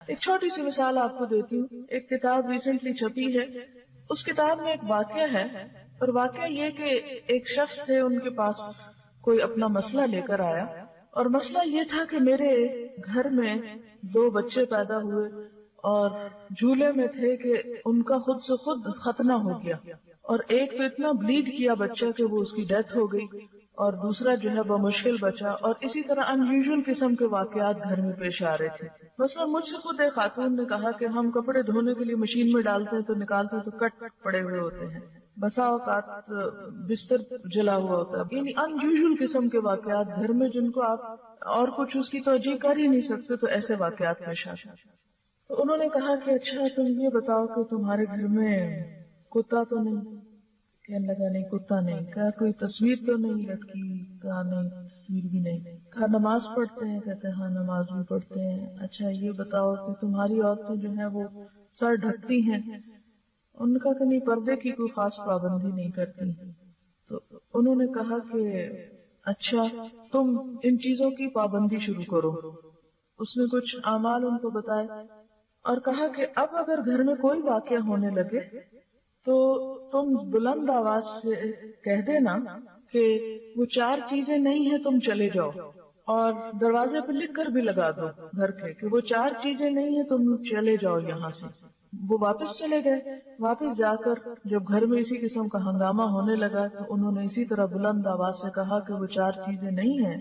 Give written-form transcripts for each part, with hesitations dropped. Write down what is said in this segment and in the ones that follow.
ایک چھوٹی سی مثال آپ کو دیتی ہوں. ایک کتاب ریسنٹلی چھپی ہے، اس کتاب میں ایک واقعہ ہے، اور واقعہ یہ کہ ایک شخص تھے، ان کے پاس کوئی اپنا مسئلہ لے کر آیا، اور مسئلہ یہ تھا کہ میرے گھر میں 2 بچے پیدا ہوئے اور جھولے میں تھے کہ ان کا خود سے خود ختنہ ہو گیا، اور ایک تو اتنا بلیڈ کیا بچہ کہ وہ اس کی ڈیتھ ہو گئی، اور دوسرا جو ہے بمشکل بچا، اور اسی طرح انیوژل قسم کے واقعات گھر میں پیش آ رہے تھے. مثلا مجھ سے خود ایک خاتون نے کہا کہ ہم کپڑے دھونے کے لیے مشین میں ڈالتے ہیں تو نکالتے ہیں تو کٹ پڑے ہوئے ہوتے ہیں، بسا اوقات بستر جلا ہوا ہوتا ہے، یعنی انیوژل قسم کے واقعات گھر میں جن کو آپ اور کچھ اس کی توجہ کر ہی نہیں سکتے، تو ایسے واقعات پیش آتے ہیں. تو انہوں نے کہا کہ اچھا تم یہ بتاؤ کہ تمہارے گھر میں کتا تو نہیں؟ کہنے لگا نہیں کتا نہیں. کہا کوئی تصویر تو نہیں لٹکی؟ کہا نہیں تصویر بھی نہیں. کہا نماز پڑھتے ہیں؟ کہتے ہاں نماز بھی پڑھتے ہیں. اچھا یہ بتاؤ کہ تمہاری عورتیں جو ہیں وہ سر ڈھکتی ہیں؟ ان کا کہ نہیں پردے کی کوئی خاص پابندی نہیں کرتی. تو انہوں نے کہا کہ اچھا تم ان چیزوں کی پابندی شروع کرو. اس نے کچھ اعمال ان کو بتائے اور کہا کہ اب اگر گھر میں کوئی واقعہ ہونے لگے تو تم بلند آواز سے کہہ دینا کہ وہ 4 چیزیں نہیں ہیں، تم چلے جاؤ، اور دروازے پہ لکھ کر بھی لگا دو گھر کے کہ وہ 4 چیزیں نہیں ہیں، تم چلے جاؤ یہاں سے. وہ واپس چلے گئے. واپس جا کر جب گھر میں اسی قسم کا ہنگامہ ہونے لگا تو انہوں نے اسی طرح بلند آواز سے کہا کہ وہ 4 چیزیں نہیں ہیں،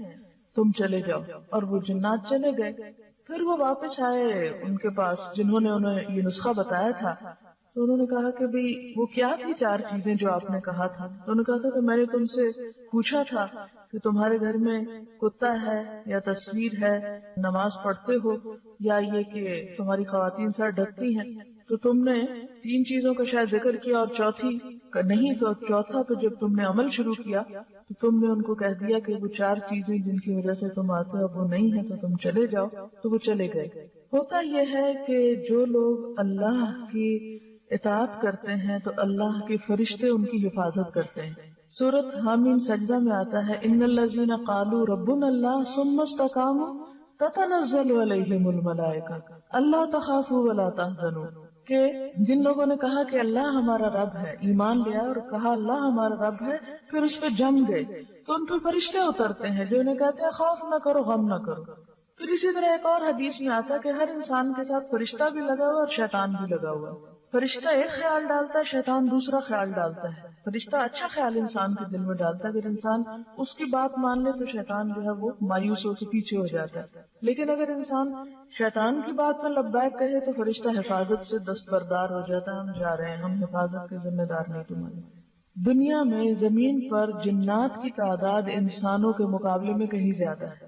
تم چلے جاؤ، اور وہ جنات چلے گئے. پھر وہ واپس آئے ان کے پاس جنہوں نے انہیں یہ نسخہ بتایا تھا، تو انہوں نے کہا کہ بھئی وہ کیا تھی 4 چیزیں جو آپ نے کہا تھا؟ تو انہوں نے کہا تھا کہ میں نے تم سے پوچھا تھا کہ تمہارے گھر میں کتا ہے یا تصویر ہے، نماز پڑھتے ہو، یا یہ کہ تمہاری خواتین سر ڈھکتی ہیں. تو تم نے 3 چیزوں کا شاید ذکر کیا اور چوتھی کا نہیں. تو چوتھا تو جب تم نے عمل شروع کیا تو تم نے ان کو کہہ دیا کہ وہ 4 چیزیں جن کی وجہ سے تم آتے ہو وہ نہیں ہے، تو تم چلے جاؤ. تو وہ چلے گئے. ہوتا یہ ہے کہ جو لوگ اللہ کی اطاعت کرتے ہیں تو اللہ کے فرشتے ان کی حفاظت کرتے ہیں. سورۃ حامیم سجدہ میں آتا ہے ان الذین قالوا ربنا اللہ ثم استقاموا تتنزل علیہم الملائکہ الا تخافوا ولا تحزنوا، کہ جن لوگوں نے کہا کہ اللہ ہمارا رب ہے، ایمان لیا اور کہا اللہ ہمارا رب ہے، پھر اس پہ جم گئے تو ان پہ فرشتے اترتے ہیں جو انہیں کہتے ہیں خوف نہ کرو، غم نہ کرو. پھر اسی طرح ایک اور حدیث میں آتا ہے کہ ہر انسان کے ساتھ فرشتہ بھی لگا ہوا اور شیطان بھی لگا ہوا. فرشتہ ایک خیال ڈالتا ہے، شیطان دوسرا خیال ڈالتا ہے. فرشتہ اچھا خیال انسان کے دل میں ڈالتا ہے، اگر انسان اس کی بات مان لے تو شیطان جو ہے وہ مایوس ہو کے پیچھے ہو جاتا ہے. لیکن اگر انسان شیطان کی بات میں لبیک کہے تو فرشتہ حفاظت سے دستبردار ہو جاتا ہے. ہم جا رہے ہیں، ہم حفاظت کے ذمہ دار نہیں تمہارے. دنیا میں زمین پر جنات کی تعداد انسانوں کے مقابلے میں کہیں زیادہ ہے.